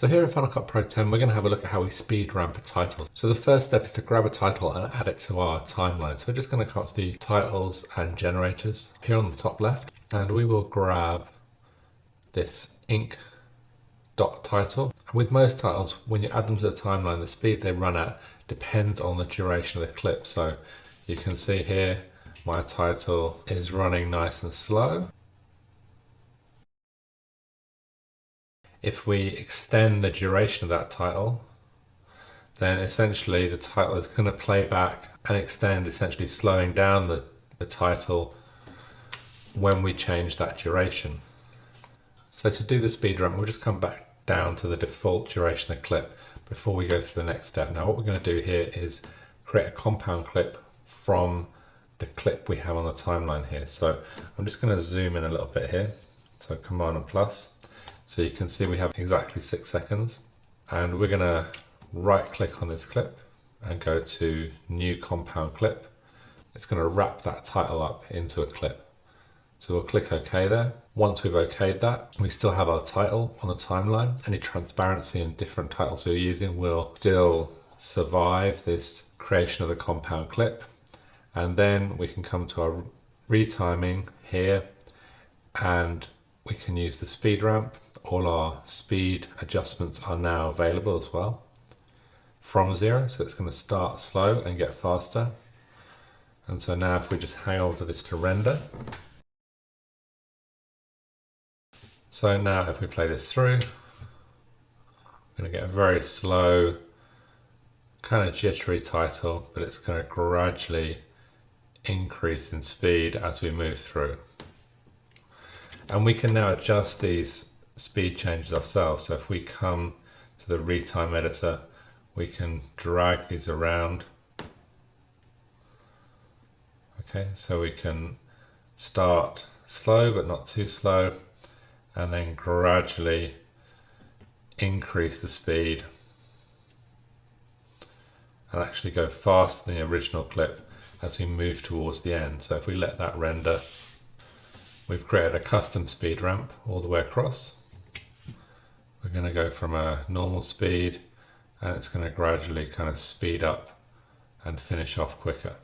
So here in Final Cut Pro 10, we're going to have a look at how we speed ramp a title. So the first step is to grab a title and add it to our timeline. So we're just going to come up to the titles and generators here on the top left, and we will grab this ink dot title. With most titles, when you add them to the timeline, the speed they run at depends on the duration of the clip. So you can see here, my title is running nice and slow. If we extend the duration of that title, then essentially the title is going to play back and extend, essentially slowing down the title when we change that duration. So to do the speed ramp, we'll just come back down to the default duration of the clip before we go through the next step. Now what we're going to do here is create a compound clip from the clip we have on the timeline here. So I'm just going to zoom in a little bit here. So Command and plus. So you can see we have exactly 6 seconds, and we're going to right click on this clip and go to new compound clip. It's going to wrap that title up into a clip. So we'll click OK there. Once we've okayed that, we still have our title on the timeline. Any transparency in different titles we're using will still survive this creation of the compound clip. And then we can come to our retiming here, and we can use the speed ramp. All our speed adjustments are now available as well from 0. So it's going to start slow and get faster. And so now if we just hang on for this to render. So now if we play this through, we're going to get a very slow, kind of jittery title, but it's going to gradually increase in speed as we move through. And we can now adjust these speed changes ourselves. So if we come to the retime editor, we can drag these around. Okay, so we can start slow but not too slow, and then gradually increase the speed and actually go faster than the original clip as we move towards the end. So if we let that render, we've created a custom speed ramp all the way across. We're going to go from a normal speed, and it's going to gradually kind of speed up and finish off quicker.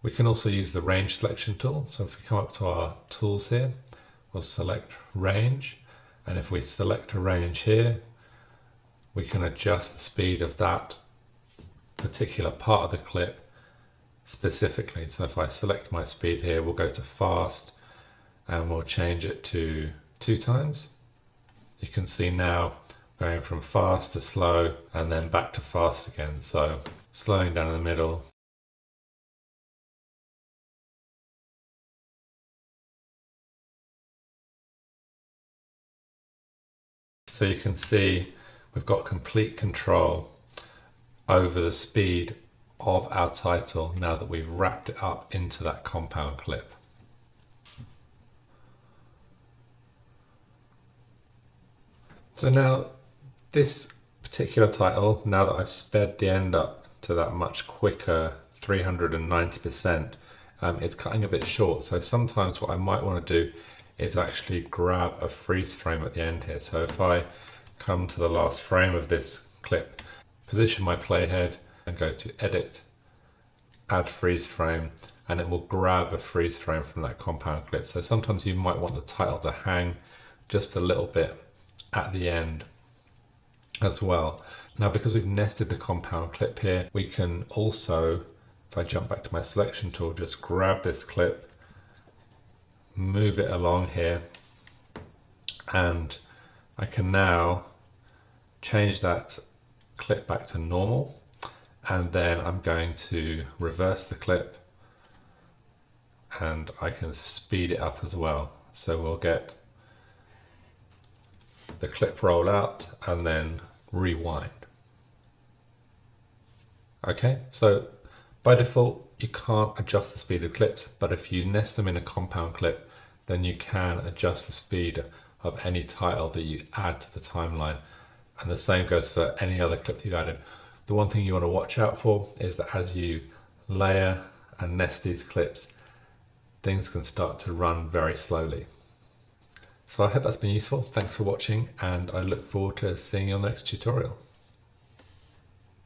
We can also use the range selection tool. So if we come up to our tools here, we'll select range, and if we select a range here, we can adjust the speed of that particular part of the clip specifically. So if I select my speed here, we'll go to fast and we'll change it to 2 times. You can see now going from fast to slow and then back to fast again. So slowing down in the middle. So you can see we've got complete control over the speed of our title now that we've wrapped it up into that compound clip. So now this particular title, now that I've sped the end up to that much quicker 390%, it's cutting a bit short. So sometimes what I might want to do is actually grab a freeze frame at the end here. So if I come to the last frame of this clip, position my playhead and go to edit, add freeze frame, and it will grab a freeze frame from that compound clip. So sometimes you might want the title to hang just a little bit at the end as well. Now because we've nested the compound clip here, we can also, if I jump back to my selection tool, just grab this clip, move it along here, and I can now change that clip back to normal, and then I'm going to reverse the clip and I can speed it up as well. So we'll get the clip roll out and then rewind. Okay, so by default you can't adjust the speed of clips, but if you nest them in a compound clip, then you can adjust the speed of any title that you add to the timeline, and the same goes for any other clip that you've added. The one thing you want to watch out for is that as you layer and nest these clips, things can start to run very slowly. So I hope that's been useful. Thanks for watching, and I look forward to seeing you on the next tutorial.